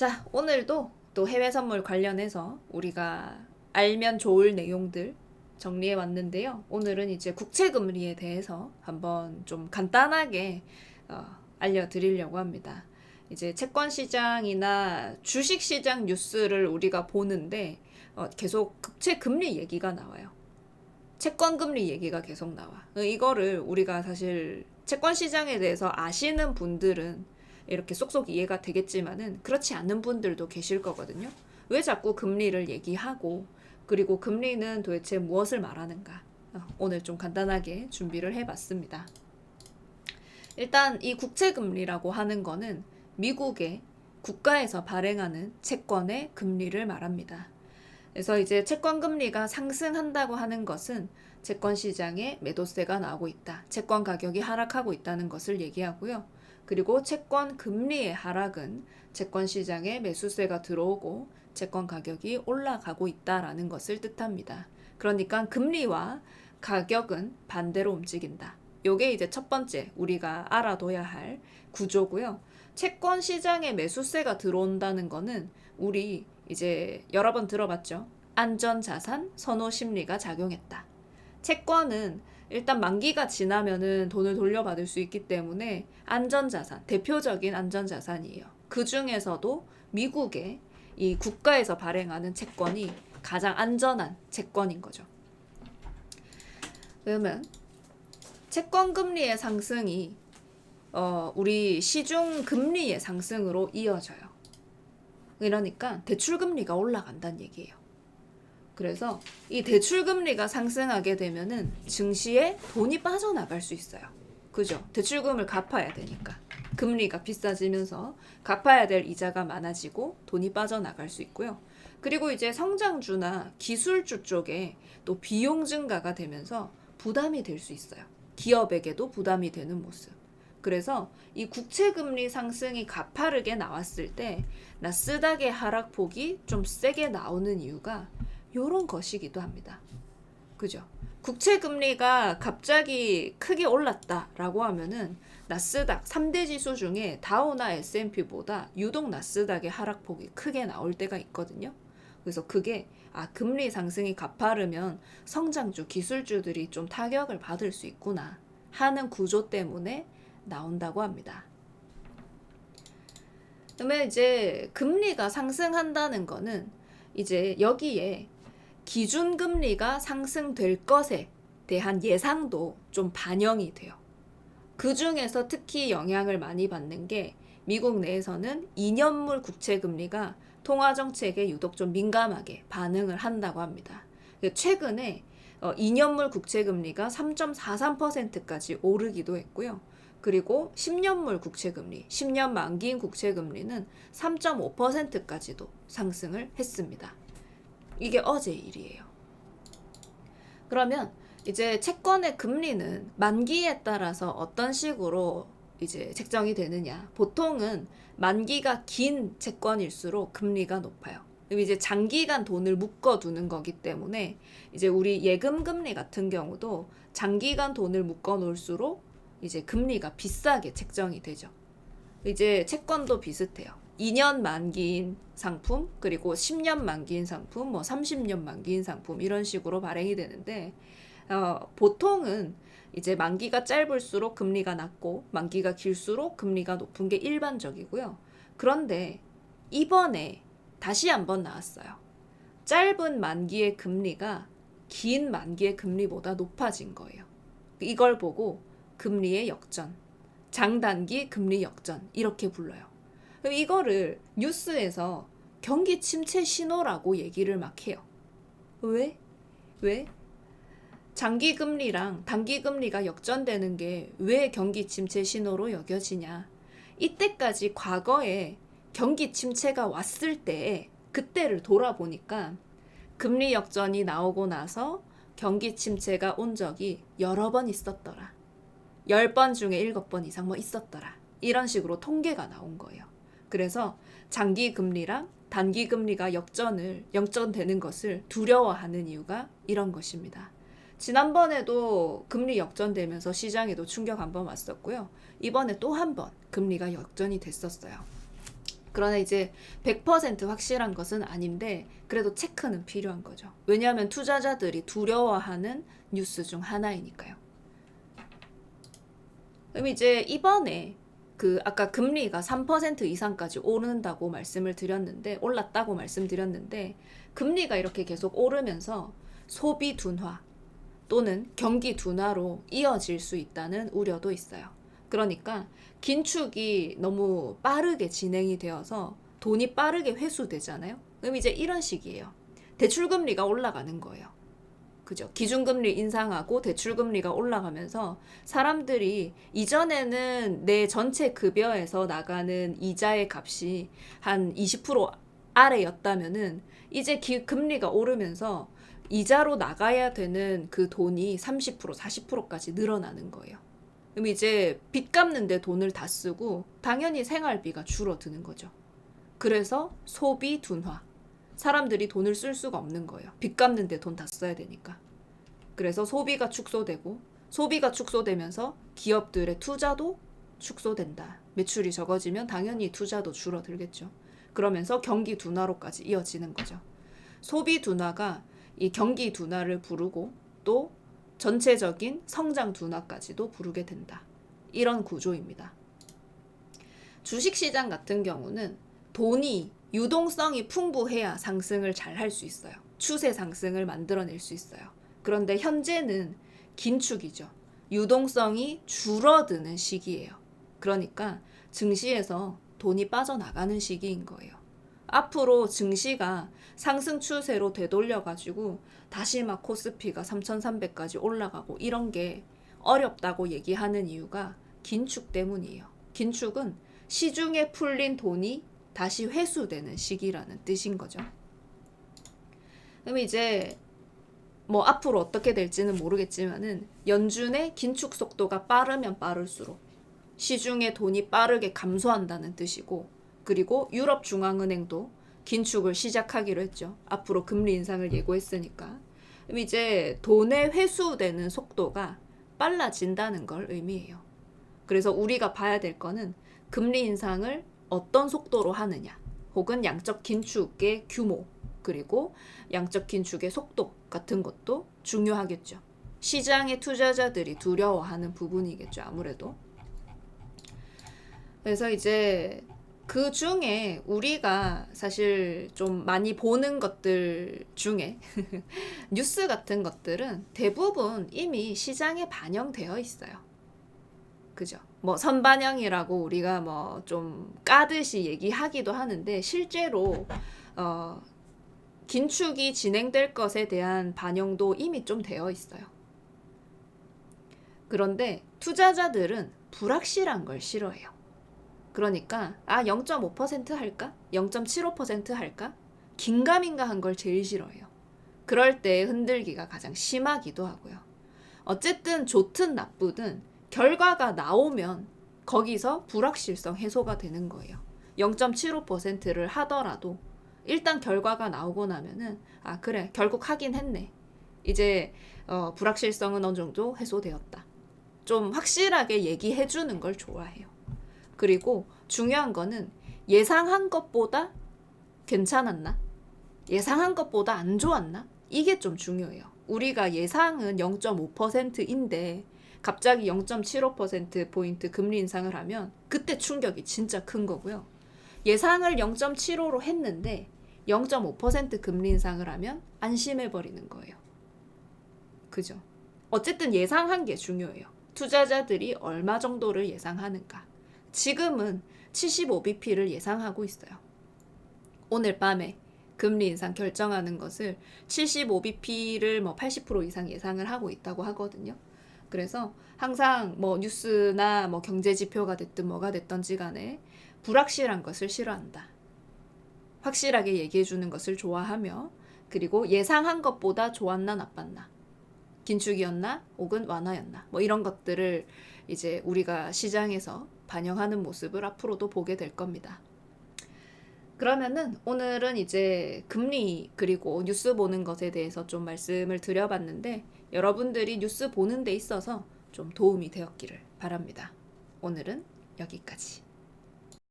자, 오늘도 또 해외 선물 관련해서 우리가 알면 좋을 내용들 정리해 왔는데요. 오늘은 이제 국채 금리에 대해서 한번 좀 간단하게 알려드리려고 합니다. 이제 채권 시장이나 주식 시장 뉴스를 우리가 보는데 계속 국채 금리 얘기가 나와요. 채권 금리 얘기가 계속 나와. 이거를 우리가 사실 채권 시장에 대해서 아시는 분들은 이렇게 쏙쏙 이해가 되겠지만은 그렇지 않은 분들도 계실 거거든요. 왜 자꾸 금리를 얘기하고 그리고 금리는 도대체 무엇을 말하는가? 오늘 좀 간단하게 준비를 해봤습니다. 일단 이 국채금리라고 하는 거는 미국의 국가에서 발행하는 채권의 금리를 말합니다. 그래서 이제 채권 금리가 상승한다고 하는 것은 채권 시장에 매도세가 나오고 있다. 채권 가격이 하락하고 있다는 것을 얘기하고요. 그리고 채권 금리의 하락은 채권 시장에 매수세가 들어오고 채권 가격이 올라가고 있다라는 것을 뜻합니다. 그러니까 금리와 가격은 반대로 움직인다. 요게 이제 첫 번째 우리가 알아둬야 할 구조고요. 채권 시장에 매수세가 들어온다는 거는 우리 이제 여러 번 들어봤죠. 안전자산 선호 심리가 작용했다. 채권은 일단 만기가 지나면은 돈을 돌려받을 수 있기 때문에 안전자산, 대표적인 안전자산이에요. 그 중에서도 미국의 이 국가에서 발행하는 채권이 가장 안전한 채권인 거죠. 그러면 채권 금리의 상승이 우리 시중 금리의 상승으로 이어져요. 그러니까 대출 금리가 올라간다는 얘기예요. 그래서 이 대출 금리가 상승하게 되면은 증시에 돈이 빠져나갈 수 있어요. 그죠? 대출금을 갚아야 되니까. 금리가 비싸지면서 갚아야 될 이자가 많아지고 돈이 빠져나갈 수 있고요. 그리고 이제 성장주나 기술주 쪽에 또 비용 증가가 되면서 부담이 될 수 있어요. 기업에게도 부담이 되는 모습. 그래서 이 국채금리 상승이 가파르게 나왔을 때 나스닥의 하락폭이 좀 세게 나오는 이유가 요런 것이기도 합니다. 그죠? 국채금리가 갑자기 크게 올랐다라고 하면은 나스닥 3대 지수 중에 다우나 S&P보다 유독 나스닥의 하락폭이 크게 나올 때가 있거든요. 그래서 그게 금리 상승이 가파르면 성장주, 기술주들이 좀 타격을 받을 수 있구나 하는 구조 때문에 나온다고 합니다. 그러면 이제 금리가 상승한다는 거는 이제 여기에 기준금리가 상승될 것에 대한 예상도 좀 반영이 돼요. 그 중에서 특히 영향을 많이 받는 게 미국 내에서는 2년물 국채금리가 통화정책에 유독 좀 민감하게 반응을 한다고 합니다. 최근에 2년물 국채금리가 3.43%까지 오르기도 했고요. 그리고 10년물 국채금리, 10년 만기인 국채금리는 3.5%까지도 상승을 했습니다. 이게 어제 일이에요. 그러면 이제 채권의 금리는 만기에 따라서 어떤 식으로 이제 책정이 되느냐. 보통은 만기가 긴 채권일수록 금리가 높아요. 이제 장기간 돈을 묶어두는 거기 때문에 이제 우리 예금 금리 같은 경우도 장기간 돈을 묶어 놓을수록 이제 금리가 비싸게 책정이 되죠. 이제 채권도 비슷해요. 2년 만기인 상품, 그리고 10년 만기인 상품, 30년 만기인 상품 이런 식으로 발행이 되는데 보통은 이제 만기가 짧을수록 금리가 낮고 만기가 길수록 금리가 높은 게 일반적이고요. 그런데 이번에 다시 한번 나왔어요. 짧은 만기의 금리가 긴 만기의 금리보다 높아진 거예요. 이걸 보고 금리의 역전, 장단기 금리 역전 이렇게 불러요. 이거를 뉴스에서 경기 침체 신호라고 얘기를 막 해요. 왜? 장기 금리랑 단기 금리가 역전되는 게 왜 경기 침체 신호로 여겨지냐? 이때까지 과거에 경기 침체가 왔을 때 그때를 돌아보니까 금리 역전이 나오고 나서 경기 침체가 온 적이 여러 번 있었더라. 10번 중에 7번 이상 있었더라. 이런 식으로 통계가 나온 거예요. 그래서 장기 금리랑 단기 금리가 역전되는 것을 두려워하는 이유가 이런 것입니다. 지난번에도 금리 역전되면서 시장에도 충격 한번 왔었고요. 이번에 또 한 번 금리가 역전이 됐었어요. 그러나 이제 100% 확실한 것은 아닌데 그래도 체크는 필요한 거죠. 왜냐하면 투자자들이 두려워하는 뉴스 중 하나이니까요. 그럼 이제 이번에 그 아까 금리가 3% 이상까지 오른다고 말씀을 드렸는데 올랐다고 말씀드렸는데 금리가 이렇게 계속 오르면서 소비 둔화 또는 경기 둔화로 이어질 수 있다는 우려도 있어요. 그러니까 긴축이 너무 빠르게 진행이 되어서 돈이 빠르게 회수되잖아요. 그럼 이제 이런 식이에요. 대출금리가 올라가는 거예요. 그죠? 기준금리 인상하고 대출금리가 올라가면서 사람들이 이전에는 내 전체 급여에서 나가는 이자의 값이 한 20% 아래였다면은 이제 금리가 오르면서 이자로 나가야 되는 그 돈이 30%, 40%까지 늘어나는 거예요. 그럼 이제 빚 갚는데 돈을 다 쓰고 당연히 생활비가 줄어드는 거죠. 그래서 소비 둔화. 사람들이 돈을 쓸 수가 없는 거예요. 빚 갚는데 돈 다 써야 되니까. 그래서 소비가 축소되고 소비가 축소되면서 기업들의 투자도 축소된다. 매출이 적어지면 당연히 투자도 줄어들겠죠. 그러면서 경기 둔화로까지 이어지는 거죠. 소비 둔화가 이 경기 둔화를 부르고 또 전체적인 성장 둔화까지도 부르게 된다. 이런 구조입니다. 주식시장 같은 경우는 돈이 유동성이 풍부해야 상승을 잘 할 수 있어요. 추세 상승을 만들어낼 수 있어요. 그런데 현재는 긴축이죠. 유동성이 줄어드는 시기예요. 그러니까 증시에서 돈이 빠져나가는 시기인 거예요. 앞으로 증시가 상승 추세로 되돌려가지고 다시 막 코스피가 3,300까지 올라가고 이런 게 어렵다고 얘기하는 이유가 긴축 때문이에요. 긴축은 시중에 풀린 돈이 다시 회수되는 시기라는 뜻인 거죠. 그럼 이제 뭐 앞으로 어떻게 될지는 모르겠지만은 연준의 긴축 속도가 빠르면 빠를수록 시중에 돈이 빠르게 감소한다는 뜻이고, 그리고 유럽 중앙은행도 긴축을 시작하기로 했죠. 앞으로 금리 인상을 예고했으니까. 그럼 이제 돈의 회수되는 속도가 빨라진다는 걸 의미해요. 그래서 우리가 봐야 될 거는 금리 인상을 어떤 속도로 하느냐, 혹은 양적 긴축의 규모, 그리고 양적 긴축의 속도 같은 것도 중요하겠죠. 시장의 투자자들이 두려워하는 부분이겠죠, 아무래도. 그래서 이제 그 중에 우리가 사실 좀 많이 보는 것들 중에 뉴스 같은 것들은 대부분 이미 시장에 반영되어 있어요. 그죠? 뭐 선반영이라고 우리가 뭐 좀 까듯이 얘기하기도 하는데 실제로 긴축이 진행될 것에 대한 반영도 이미 좀 되어 있어요. 그런데 투자자들은 불확실한 걸 싫어해요. 그러니까 0.5% 할까? 0.75% 할까? 긴가민가한 걸 제일 싫어해요. 그럴 때 흔들기가 가장 심하기도 하고요. 어쨌든 좋든 나쁘든 결과가 나오면 거기서 불확실성 해소가 되는 거예요. 0.75%를 하더라도 일단 결과가 나오고 나면은 그래 결국 하긴 했네. 이제 불확실성은 어느 정도 해소되었다. 좀 확실하게 얘기해 주는 걸 좋아해요. 그리고 중요한 거는 예상한 것보다 괜찮았나? 예상한 것보다 안 좋았나? 이게 좀 중요해요. 우리가 예상은 0.5%인데 갑자기 0.75%포인트 금리 인상을 하면 그때 충격이 진짜 큰 거고요. 예상을 0.75로 했는데 0.5% 금리 인상을 하면 안심해버리는 거예요. 그죠? 어쨌든 예상한 게 중요해요. 투자자들이 얼마 정도를 예상하는가. 지금은 75bp를 예상하고 있어요. 오늘 밤에 금리 인상 결정하는 것을 75bp를 뭐 80% 이상 예상을 하고 있다고 하거든요. 그래서 항상 뭐 뉴스나 뭐 경제 지표가 됐든 뭐가 됐든지 간에 불확실한 것을 싫어한다. 확실하게 얘기해 주는 것을 좋아하며, 그리고 예상한 것보다 좋았나 나빴나, 긴축이었나 혹은 완화였나, 뭐 이런 것들을 이제 우리가 시장에서 반영하는 모습을 앞으로도 보게 될 겁니다. 그러면은 오늘은 이제 금리 그리고 뉴스 보는 것에 대해서 좀 말씀을 드려봤는데 여러분들이 뉴스 보는 데 있어서 좀 도움이 되었기를 바랍니다. 오늘은 여기까지.